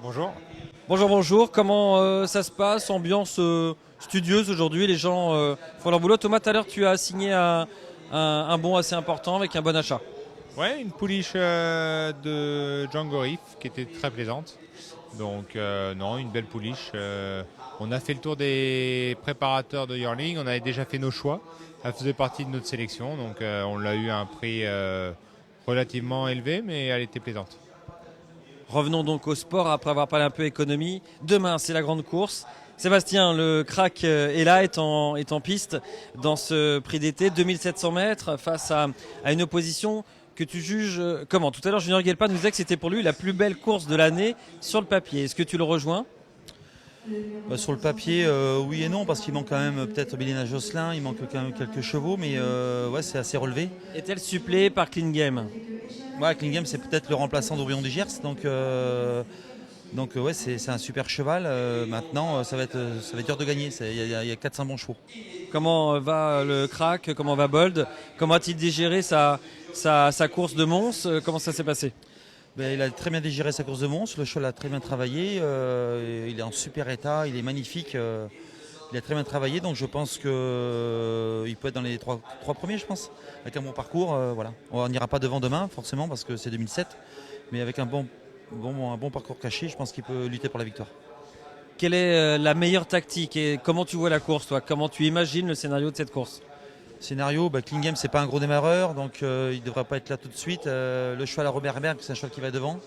Bonjour. Bonjour, bonjour. Comment ça se passe? Ambiance studieuse aujourd'hui, les gens font leur boulot. Thomas, tout à l'heure, tu as signé un bon assez important avec un bon achat. Ouais, une pouliche de Django Reef qui était très plaisante. Donc non, une belle pouliche. On a fait le tour des préparateurs de Yearling, on avait déjà fait nos choix. Elle faisait partie de notre sélection, donc on l'a eu à un prix relativement élevé, mais elle était plaisante. Revenons donc au sport après avoir parlé un peu économie. Demain, c'est la grande course. Sébastien, le crack est là, est en piste dans ce prix d'été, 2700 mètres, face à une opposition que tu juges comment? Tout à l'heure, Junior Guelpa nous disait que c'était pour lui la plus belle course de l'année sur le papier. Est-ce que tu le rejoins? Sur le papier, oui et non, parce qu'il manque quand même peut-être Bélina Josselin, il manque quand même quelques chevaux, mais ouais, c'est assez relevé. Est-elle suppléée par Clean Game? Ouais, Klingem, c'est peut-être le remplaçant d'Orion du Gers, donc ouais, c'est un super cheval. Maintenant, ça va être dur de gagner, il y a 400 bons chevaux. Comment va le crack? Comment va Bold? Comment a-t-il digéré sa course de Mons? Comment ça s'est passé? Ben, il a très bien digéré sa course de Mons, le cheval a très bien travaillé, il est en super état, il est magnifique, il a très bien travaillé, donc je pense qu'il peut être dans les trois premiers, je pense, avec un bon parcours. Voilà. On n'ira pas devant demain, forcément, parce que c'est 2007, mais avec un bon parcours caché, je pense qu'il peut lutter pour la victoire. Quelle est la meilleure tactique et comment tu vois la course, toi? Comment tu imagines le scénario de cette course? Scénario, Klingem, c'est pas un gros démarreur, donc il ne devrait pas être là tout de suite. Le cheval à Robert Berg, c'est un cheval qui va devant.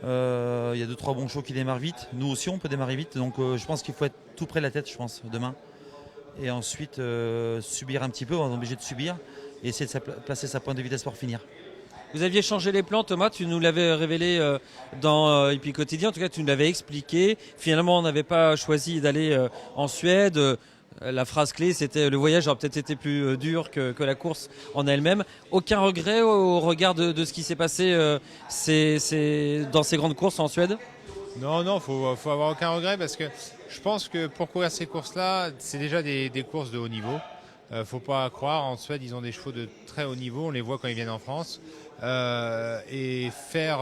Il y a 2-3 bons chevaux qui démarrent vite. Nous aussi, on peut démarrer vite. Donc, je pense qu'il faut être tout près de la tête, je pense, demain. Et ensuite, subir un petit peu. On est obligé de subir et essayer de placer sa pointe de vitesse pour finir. Vous aviez changé les plans, Thomas, tu nous l'avais révélé dans Hippie Quotidien, en tout cas tu nous l'avais expliqué. Finalement, on n'avait pas choisi d'aller en Suède. La phrase clé, c'était le voyage aurait peut-être été plus dur que la course en elle-même. Aucun regret au regard de ce qui s'est passé dans ces grandes courses en Suède? Non, non, faut avoir aucun regret parce que je pense que pour courir ces courses-là, c'est déjà des courses de haut niveau. Faut pas croire, en Suède, ils ont des chevaux de très haut niveau, on les voit quand ils viennent en France. Et faire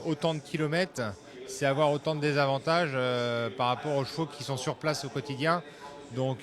autant de kilomètres, c'est avoir autant de désavantages par rapport aux chevaux qui sont sur place au quotidien. Donc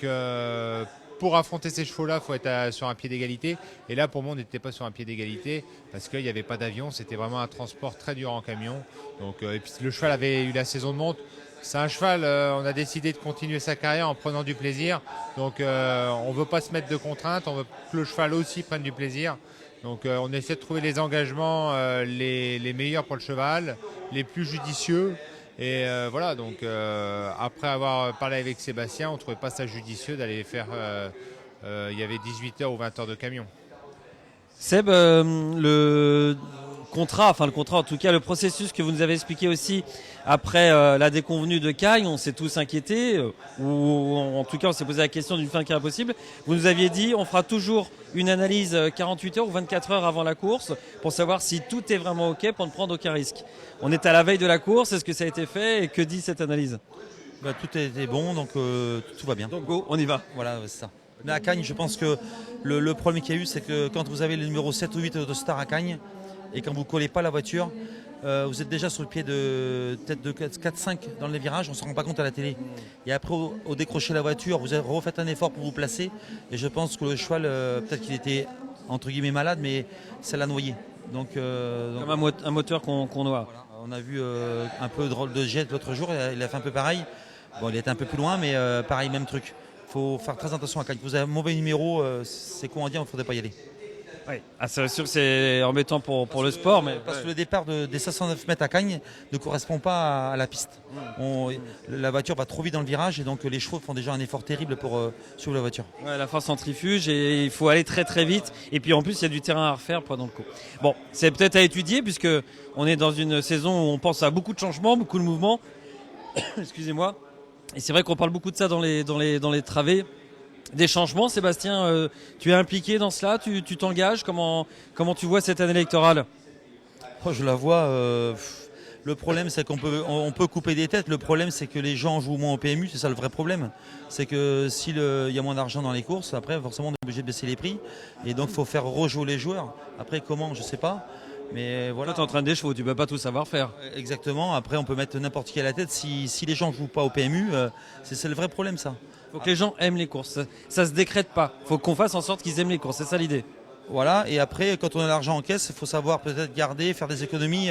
pour affronter ces chevaux-là, il faut être sur un pied d'égalité. Et là, pour moi, on n'était pas sur un pied d'égalité parce qu'il n'y avait pas d'avion. C'était vraiment un transport très dur en camion. Donc, et puis le cheval avait eu la saison de monte. C'est un cheval, on a décidé de continuer sa carrière en prenant du plaisir. Donc on ne veut pas se mettre de contraintes, on veut que le cheval aussi prenne du plaisir. Donc on essaie de trouver les engagements les meilleurs pour le cheval, les plus judicieux. Et voilà, donc après avoir parlé avec Sébastien, on ne trouvait pas ça judicieux d'aller faire... il y avait 18 heures ou 20 heures de camion. Seb, le contrat en tout cas, le processus que vous nous avez expliqué aussi après la déconvenue de Caille, on s'est tous inquiétés, ou en tout cas on s'est posé la question d'une fin qui est impossible. Vous nous aviez dit on fera toujours une analyse 48 heures ou 24 heures avant la course pour savoir si tout est vraiment ok pour ne prendre aucun risque. On est à la veille de la course, est-ce que ça a été fait et que dit cette analyse? Tout est bon, donc tout va bien. Donc go, on y va. Voilà, c'est ça. Mais à Cagnes, je pense que le problème qu'il y a eu, c'est que quand vous avez le numéro 7 ou 8 de Star à Cagnes, et quand vous ne collez pas la voiture, vous êtes déjà sur le pied de tête de 4-5 dans les virages, on ne se rend pas compte à la télé. Et après, au décrocher la voiture, vous refaites un effort pour vous placer. Et je pense que le cheval, peut-être qu'il était entre guillemets malade, mais ça l'a noyé. Comme un moteur qu'on noie. Voilà. On a vu un peu de rôle de jet l'autre jour, il a fait un peu pareil. Bon, il était un peu plus loin, mais pareil, même truc. Il faut faire très attention à Cagnes. Vous avez un mauvais numéro, c'est con à dire, il ne faudrait pas y aller. Oui. Ah, c'est sûr que c'est embêtant pour le sport, mais Parce que le départ des 509 mètres à Cagnes ne correspond pas à la piste. La voiture va trop vite dans le virage et donc les chevaux font déjà un effort terrible pour suivre la voiture. ouais, la force centrifuge et il faut aller très très vite. Et puis en plus, il y a du terrain à refaire pendant le coup. Bon, c'est peut-être à étudier puisque on est dans une saison où on pense à beaucoup de changements, beaucoup de mouvements. Excusez-moi. Et c'est vrai qu'on parle beaucoup de ça dans les travées. Des changements, Sébastien, tu es impliqué dans cela, tu t'engages, comment tu vois cette année électorale? Oh, je la vois. Le problème, c'est on peut couper des têtes. Le problème, c'est que les gens jouent moins au PMU. C'est ça le vrai problème. C'est que s'il y a moins d'argent dans les courses, après, forcément, on est obligé de baisser les prix. Et donc, il faut faire rejouer les joueurs. Après, comment, je ne sais pas. Mais voilà. Toi, tu entraînes des chevaux, tu peux pas tout savoir faire. Exactement. Après, on peut mettre n'importe qui à la tête. Si les gens ne jouent pas au PMU, c'est le vrai problème, ça. Faut que les gens aiment les courses. Ça se décrète pas. Faut qu'on fasse en sorte qu'ils aiment les courses. C'est ça l'idée. Voilà. Et après, quand on a l'argent en caisse, il faut savoir peut-être garder, faire des économies.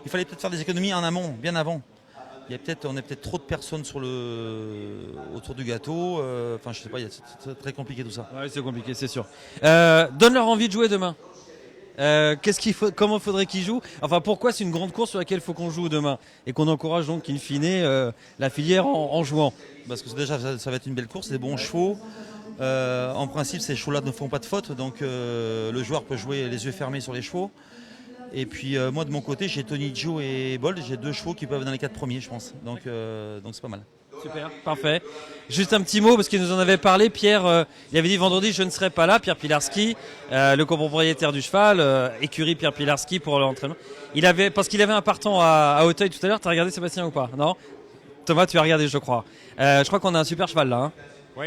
Il fallait peut-être faire des économies en amont, bien avant. On est peut-être trop de personnes autour du gâteau. Enfin, je sais pas, c'est très compliqué tout ça. Ouais, c'est compliqué, c'est sûr. Donne-leur envie de jouer demain. Comment faudrait qu'ils jouent? Enfin, pourquoi c'est une grande course sur laquelle il faut qu'on joue demain et qu'on encourage donc in fine la filière en jouant? Parce que déjà, ça va être une belle course, des bons chevaux. En principe, ces chevaux-là ne font pas de faute, donc le joueur peut jouer les yeux fermés sur les chevaux. Et puis moi, de mon côté, j'ai Tony Joe et Bold. J'ai 2 chevaux qui peuvent dans les 4 premiers, je pense. Donc c'est pas mal. Super, parfait. Juste un petit mot, parce qu'il nous en avait parlé, Pierre, il avait dit vendredi je ne serai pas là, Pierre Pilarski, le copropriétaire du cheval, écurie Pierre Pilarski pour l'entraînement. Parce qu'il avait un partant à Auteuil tout à l'heure, tu as regardé Sébastien ou pas? Non? Thomas, tu as regardé je crois. Je crois qu'on a un super cheval là. Hein. Oui.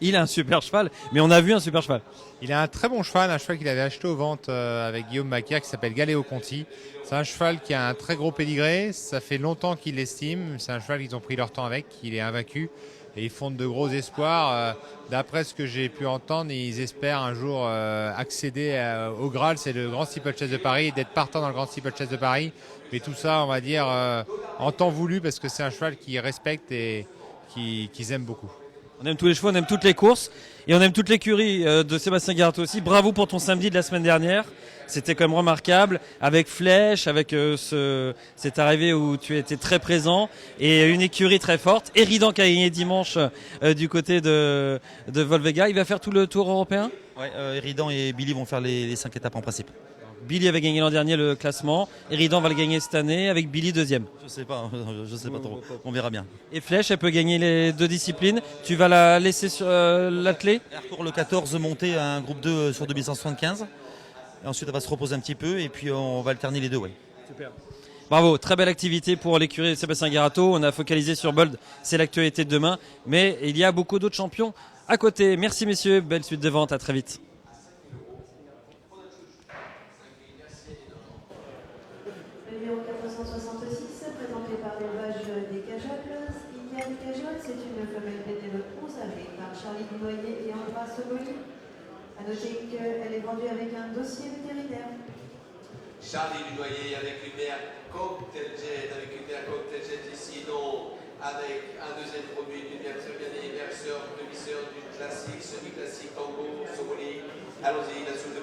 Il a un super cheval, mais on a vu un super cheval. Il a un très bon cheval, un cheval qu'il avait acheté aux ventes avec Guillaume Macaire qui s'appelle Galéo Conti. C'est un cheval qui a un très gros pédigré, ça fait longtemps qu'ils l'estiment. C'est un cheval qu'ils ont pris leur temps avec, il est invaincu et ils font de gros espoirs. D'après ce que j'ai pu entendre, ils espèrent un jour accéder au Graal, c'est le Grand Steeplechase de Paris, d'être partant dans le Grand Steeplechase de Paris. Mais tout ça, on va dire, en temps voulu parce que c'est un cheval qu'ils respectent et qu'ils aiment beaucoup. On aime tous les chevaux, on aime toutes les courses et on aime toute l'écurie de Sébastien Garato aussi. Bravo pour ton samedi de la semaine dernière. C'était quand même remarquable avec Flèche, avec cette arrivée où tu étais très présent et une écurie très forte. Eridan qui a gagné dimanche du côté de Volvega. Il va faire tout le tour européen? Ouais, Eridan et Billy vont faire les 5 étapes en principe. Billy avait gagné l'an dernier le classement. Eridan va le gagner cette année avec Billy deuxième. Je sais pas trop. On verra bien. Et Flèche, elle peut gagner les 2 disciplines. Tu vas la laisser sur l'attelé? Elle court le 14 monter à un groupe 2 sur 2175. Et ensuite, elle va se reposer un petit peu et puis on va alterner les deux. Ouais. Super. Bravo, très belle activité pour l'écurie Sébastien Garato. On a focalisé sur Bold, c'est l'actualité de demain. Mais il y a beaucoup d'autres champions à côté. Merci messieurs, belle suite de vente, à très vite. Numéro 466, présenté par l'élevage des Cajoles. Il y a des Cajoles, c'est une femelle bénévole conservée par Charlie Dunoyer et Andra Soboli. A noter qu'elle est vendue avec un dossier vétérinaire. Charlie Dunoyer avec une mère Cocktail Jet, ici, non, avec un deuxième produit d'une mère très bien née, mère sœur, demi-sœur d'une classique, semi-classique, tango, Soboli. Allons-y, la suite de